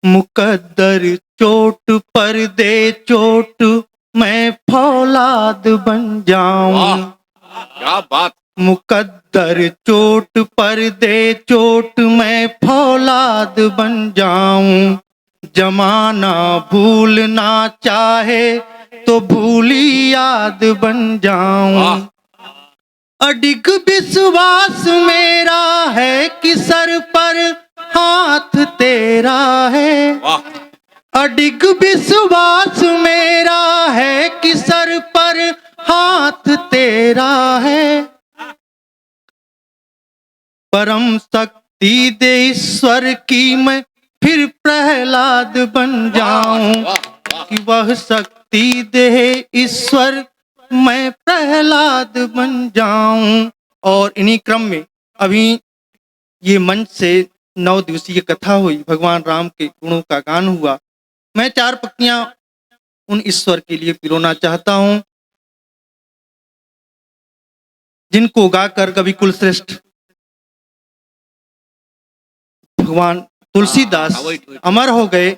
मुकद्दर चोट पर दे चोट, मैं फौलाद बन जाऊं। क्या बात। मुकद्दर चोट पर दे चोट, मैं फौलाद बन जाऊं। जमाना भूलना चाहे तो भूली याद बन जाऊं। अडिग विश्वास मेरा है कि सर पर हाथ तेरा है। अडिग विश्वास मेरा है कि सर पर हाथ तेरा है। परम शक्ति दे ईश्वर की मैं फिर प्रहलाद बन जाऊं। कि वह शक्ति दे ईश्वर, मैं प्रहलाद बन जाऊं। और इन्हीं क्रम में अभी ये मंच से 9 दिवसीय कथा हुई, भगवान राम के गुणों का गान हुआ। मैं 4 पंक्तियां उन ईश्वर के लिए पिरोना चाहता हूं जिनको गाकर कवि कुलश्रेष्ठ भगवान तुलसीदास अमर हो गए।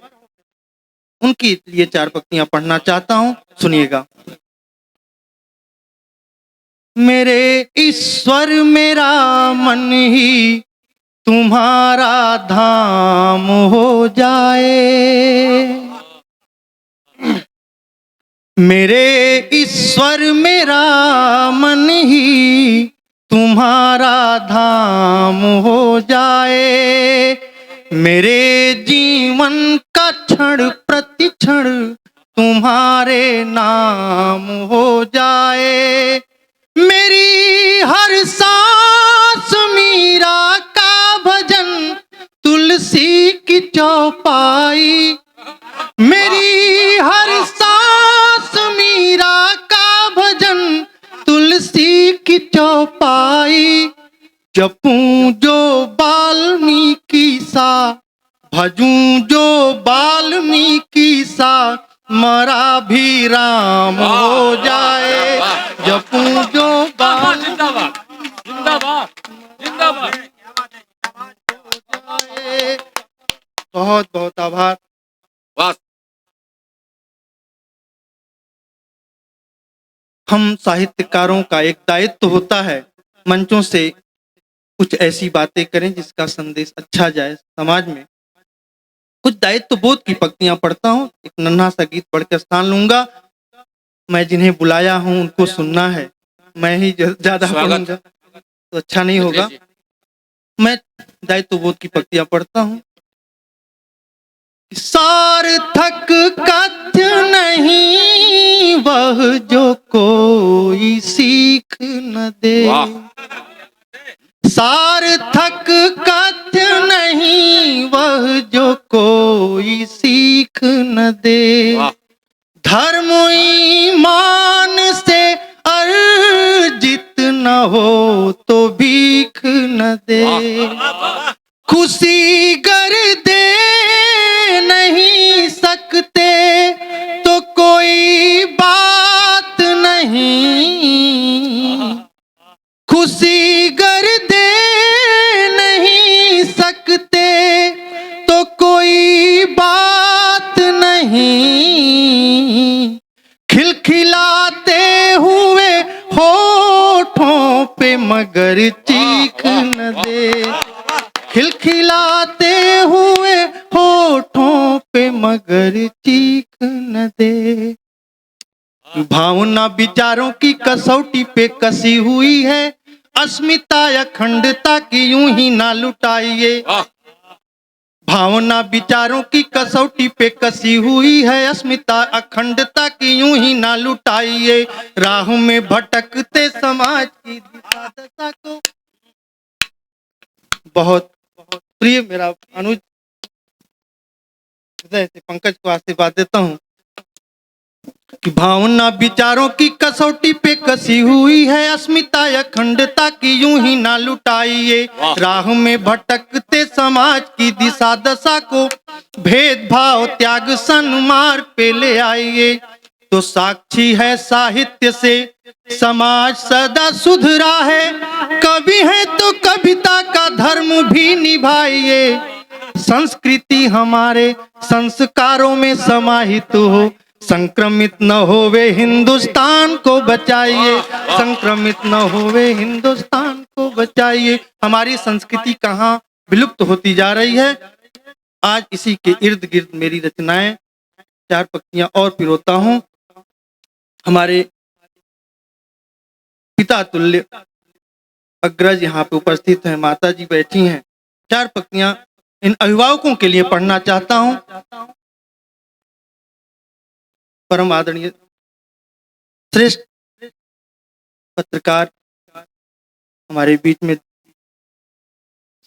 उनके लिए 4 पंक्तियां पढ़ना चाहता हूं, सुनिएगा। मेरे ईश्वर मेरा मन ही तुम्हारा धाम हो जाए। मेरे ईश्वर मेरा मन ही तुम्हारा धाम हो जाए। मेरे जीवन का क्षण प्रति क्षण तुम्हारे नाम हो जाए। मेरी हर सांस मीरा का भजन, तुलसी की चौपाई। मेरी हर सांस मीरा का भजन, तुलसी की चौपाई। जपूं जो वाल्मीकि सा, भजूं जो वाल्मीकि सा, मरा भी राम हो जाए। जपूं जो जिंदाबाद जिंदाबाद जिंदाबाद। बहुत बहुत आभार। हम साहित्यकारों का एक दायित्व होता है मंचों से कुछ ऐसी बातें करें जिसका संदेश अच्छा जाए समाज में। कुछ दायित्व बोध की पंक्तियां पढ़ता हूं, एक नन्हा सा गीत पढ़ के स्थान लूंगा। मैं जिन्हें बुलाया हूं उनको सुनना है, मैं ही ज्यादा पढ़ूंगा तो अच्छा नहीं होगा। मैं दायित्व बोध की पंक्तियां पढ़ता हूं। सार्थक कथ्य नहीं वह जो कोई सीख न दे। सार्थक कथ्य नहीं वह जो कोई सीख न दे। धर्म ईमान से अर्जित न हो तो भीख न दे। खुशी गर दे नहीं सकते तो कोई बात नहीं। खुशी गर दे नहीं सकते तो कोई बात नहीं। खिलखिलाते हुए होठों पे मगर चीख न दे। खिलखिलाते हुए होठों पे मगर चीख न दे। भावना विचारों की कसौटी पे कसी हुई है, अस्मिता अखंडता की यूं ही ना लुटाइए। भावना विचारों की कसौटी पे कसी हुई है, अस्मिता अखंडता की यूं ही ना लुटाइए। राह में भटकते समाज की दिशा दशा को। बहुत प्रिय मेरा अनुज हृदय से पंकज को आशीर्वाद देता हूं कि भावना विचारों की कसौटी पे कसी हुई है, अस्मिता अखंडता की यूं ही ना लुटाइए। राह में भटकते समाज की दिशा दशा को भेदभाव त्याग सन्मार्ग पे ले आइए। तो साक्षी है साहित्य से समाज सदा सुधरा है। कवि है तो कविता का धर्म भी निभाइए। संस्कृति हमारे संस्कारों में समाहित हो। संक्रमित न होवे हिंदुस्तान को बचाइए, संक्रमित न होवे हिंदुस्तान को बचाइए। हमारी संस्कृति कहाँ विलुप्त होती जा रही है। आज इसी के इर्द गिर्द मेरी रचनाएं चार पंक्तियां और पिरोता हूं। हमारे पिता तुल्य अग्रज यहाँ पे उपस्थित हैं, माता जी बैठी हैं। चार पंक्तियां इन अभिभावकों के लिए पढ़ना चाहता हूं। परम आदरणीय श्रेष्ठ पत्रकार हमारे बीच में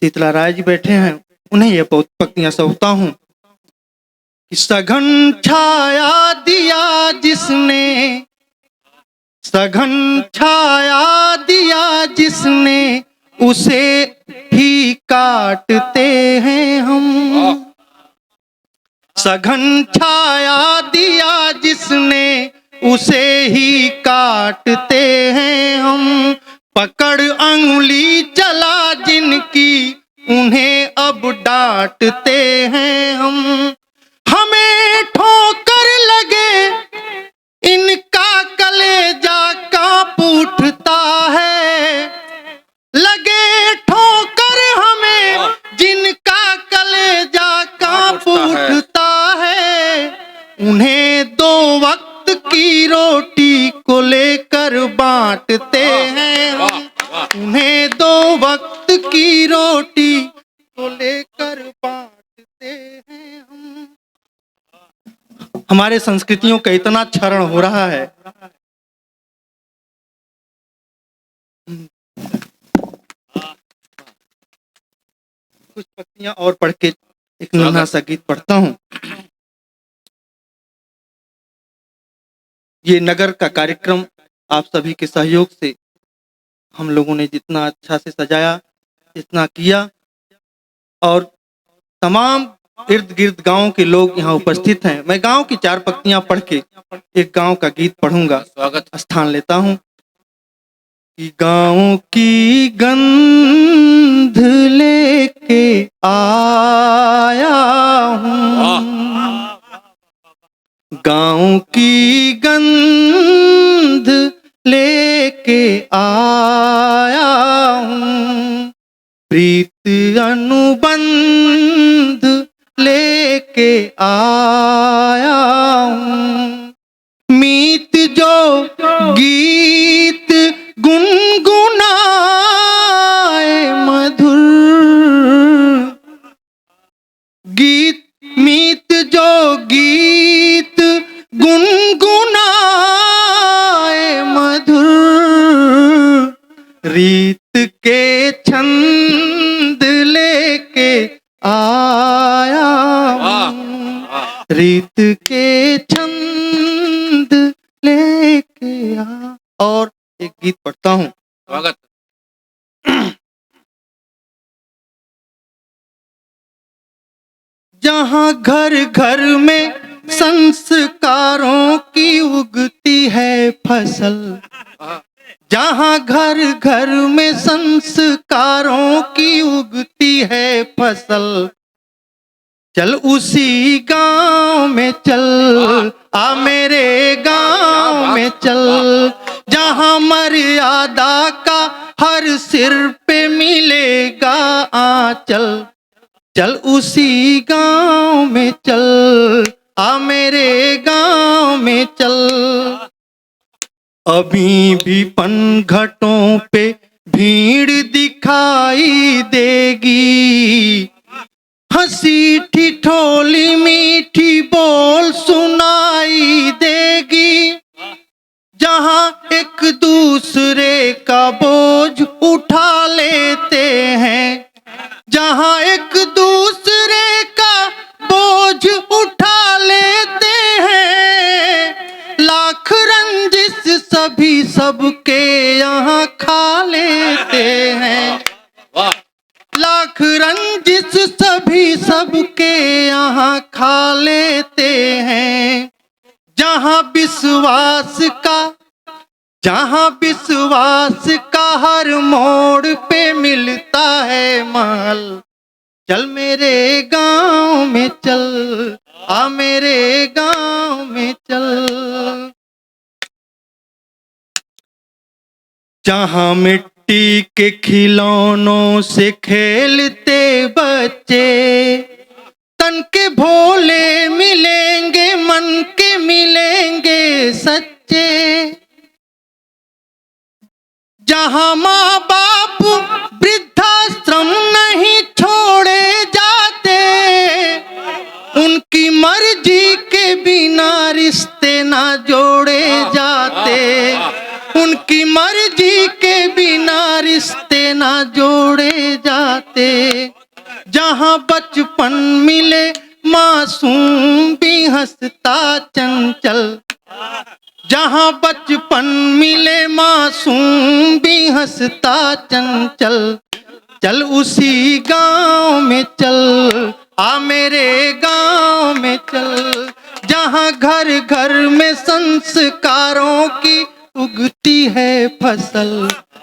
शीतला राय जी बैठे हैं, उन्हें ये पंक्तियां सौंपता हूं कि सघन छाया दिया जिसने, सघन छाया दिया जिसने, उसे ही काटते हैं हम। सघन छाया दिया जिसने, उसे ही काटते हैं हम। पकड़ अंगुली चला जिनकी, उन्हें अब डांटते हैं हम। हमें ठोकर लगे इनका कलेजा कांप उठता है। लगे ठोकर हमें जिनका कलेजा कांप उठता है। उन्हें दो वक्त की रोटी को लेकर बांटते हैं हम। उन्हें दो वक्त की रोटी को लेकर बांटते हैं हम। हमारे संस्कृतियों का इतना क्षरण हो रहा है। कुछ पंक्तियां और पढ़ के एक नन्हा सा गीत पढ़ता हूं। ये नगर का कार्यक्रम आप सभी के सहयोग से हम लोगों ने जितना अच्छा से सजाया, जितना किया, और तमाम इर्द गिर्द गांव के लोग यहाँ उपस्थित हैं। मैं गांव की चार पंक्तियां पढ़ के एक गांव का गीत पढ़ूंगा। स्वागत स्थान लेता हूं कि गांव की गंध लेके आया हूं, गांव की गंध लेके आया हूं। प्रीत अनुबंध लेके आया हूं। मीत जो गीत गुनगुनाए मधुर, गीत मीत जो गीत गुनगुनाए मधुर। रीत के छंद लेके आया हूं। रीत के छंद लेके आ। और एक गीत पढ़ता हूं। स्वागत। जहां घर घर में संस्कारों की उगती है फसल, जहां घर घर में संस्कारों की उगती है फसल। चल उसी गांव में चल, आ मेरे गांव में चल। जहां मर्यादा का हर सिर पे मिलेगा आंचल। चल उसी गांव में चल, आ मेरे गांव में चल। अभी भी पनघटों पे भीड़ दिखाई देगी। हंसी ठिठोली मीठी बोल सुनाई देगी। जहां एक दूसरे का बोझ उठा लेते हैं, जहां एक दूसरे का बोझ उठा लेते हैं। लाख रंजिश सभी सबके यहाँ खा लेते हैं। लाख रंजिश सभी सबके यहाँ खा लेते हैं। जहाँ विश्वास का हर मोड़ पे मिलता है महल। चल मेरे गांव में चल, आ मेरे गांव में चल। जहां मिट्टी के खिलौनों से खेलते बच्चे, तन के भोले मिलेंगे, मन के मिलेंगे सच्चे। जहां माँ बाप वृद्धाश्रम नहीं छोड़े जाते, उनकी मर्जी के बिना रिश्ते ना जोड़े जाते, उनकी मर्जी के बिना रिश्ते ना जोड़े जाते। जहां बचपन मिले मासूम भी हंसता चंचल, जहां बचपन मिले मासूम भी हंसता चंचल। चल उसी गांव में चल, आ मेरे गांव में चल। जहां घर घर में संस्कारों की उगती है फसल,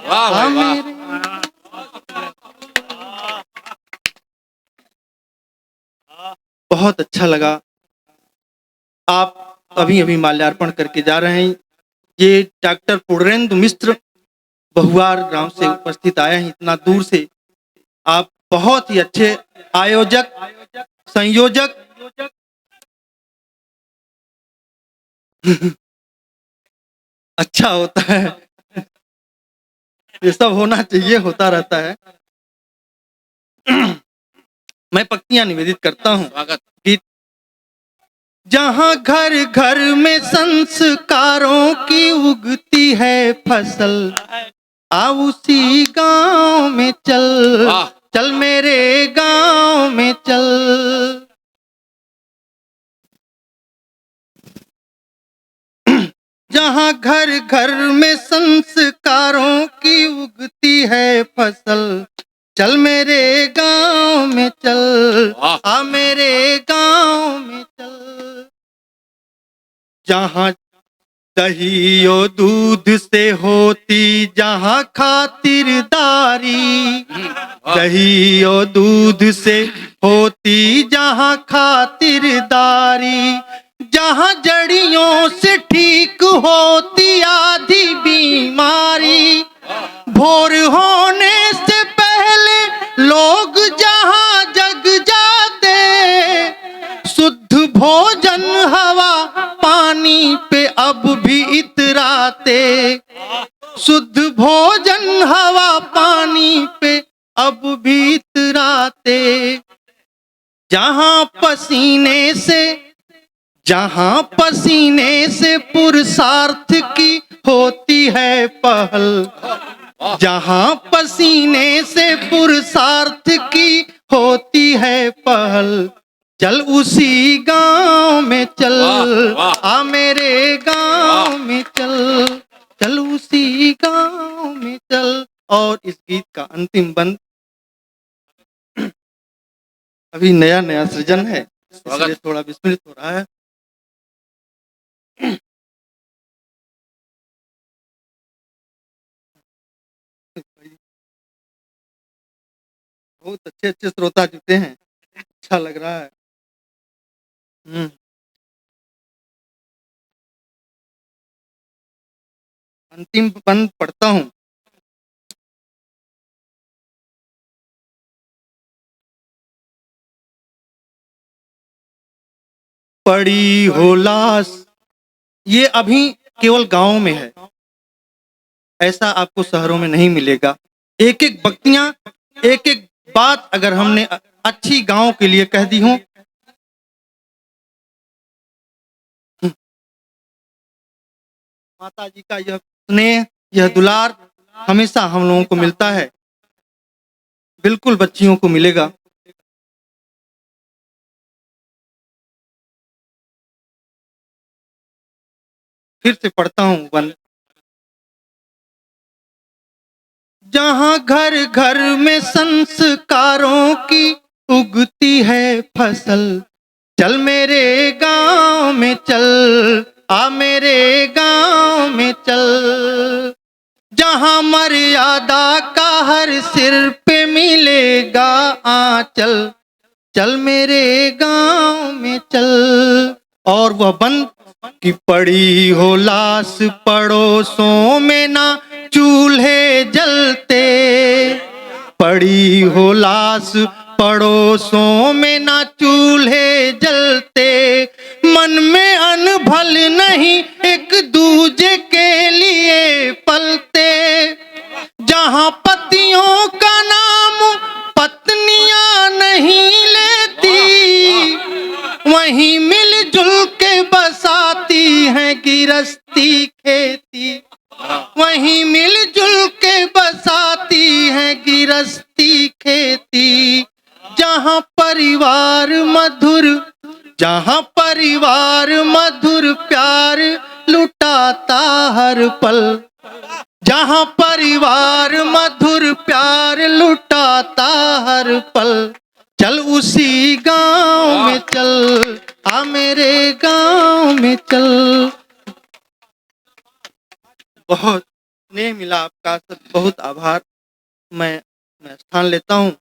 वाह आ भाई वाह। मेरे। बहुत अच्छा लगा। आप अभी अभी माल्यार्पण करके जा रहे हैं। ये डॉक्टर पूर्णेंदु मिश्र बहुआर गांव से उपस्थित आए हैं इतना दूर से। आप बहुत ही अच्छे आयोजक, संयोजक अच्छा होता है, ये सब होना चाहिए, होता रहता है। मैं पंक्तियां निवेदित करता हूँ। स्वागत। गीत। जहां घर घर में संस्कारों की उगती है फसल, आ उसी गांव में चल, वाह। चल मेरे गांव में चल। जहां घर घर में संस्कारों की उगती है फसल, चल मेरे गांव में चल, वाह। आ मेरे गांव में चल। जहां दही और दूध से होती जहां खातिरदारी, वाह। दही और दूध से होती जहां खातिरदारी। जहां जड़ियों से ठीक होती आधी बीमारी, भोर होने से पहले लोग जहां जग जाते, शुद्ध भोजन हवा पानी पे अब भी इतराते, शुद्ध भोजन हवा पानी पे अब भी इतराते। जहां पसीने से पुरुषार्थ की होती है पहल, जहां पसीने से पुरुषार्थ की होती है पहल। चल उसी गांव में चल, वाह, वाह। आ मेरे गांव में चल, चल उसी गांव में चल। और इस गीत का अंतिम बंद अभी नया नया सृजन है, इसलिए थोड़ा विस्मृत हो रहा है। बहुत अच्छे अच्छे श्रोता जुटे हैं, अच्छा लग रहा है। अंतिम बंद पढ़ता हूँ। पड़ी हो लाश, ये अभी केवल गांव में है, ऐसा आपको शहरों में नहीं मिलेगा। एक एक पंक्तियां, एक एक बात अगर हमने अच्छी गांव के लिए कह दी हो, माता जी का यह स्नेह, यह दुलार हमेशा हम लोगों को मिलता है, बिल्कुल बच्चियों को मिलेगा। फिर से पढ़ता हूँ वन। जहां घर घर में संस्कारों की उगती है फसल, चल मेरे गांव में चल, आ मेरे गांव में चल। जहाँ मर्यादा का हर सिर पे मिलेगा आंचल, चल मेरे गांव में चल। और वह बंद कि पड़ी हो लाश पड़ोसों में ना चूल्हे जलते, पड़ी हो लाश पड़ोसों में ना चूल्हे जलते, मन में अनभल नहीं एक दूजे के लिए पलते। जहाँ पतियों का नाम पत्नियां नहीं लेती, वहीं मिलजुल के बसाती हैं गिरस्ती खेती, वहीं मिलजुल के बसाती हैं गिरस्ती खेती। जहाँ परिवार मधुर, जहाँ परिवार मधुर प्यार लुटाता हर पल, जहाँ परिवार मधुर प्यार लुटाता हर पल, चल उसी गांव में चल, आ मेरे गांव में चल। बहुत स्नेह मिला आपका, बहुत आभार। मैं स्थान लेता हूँ।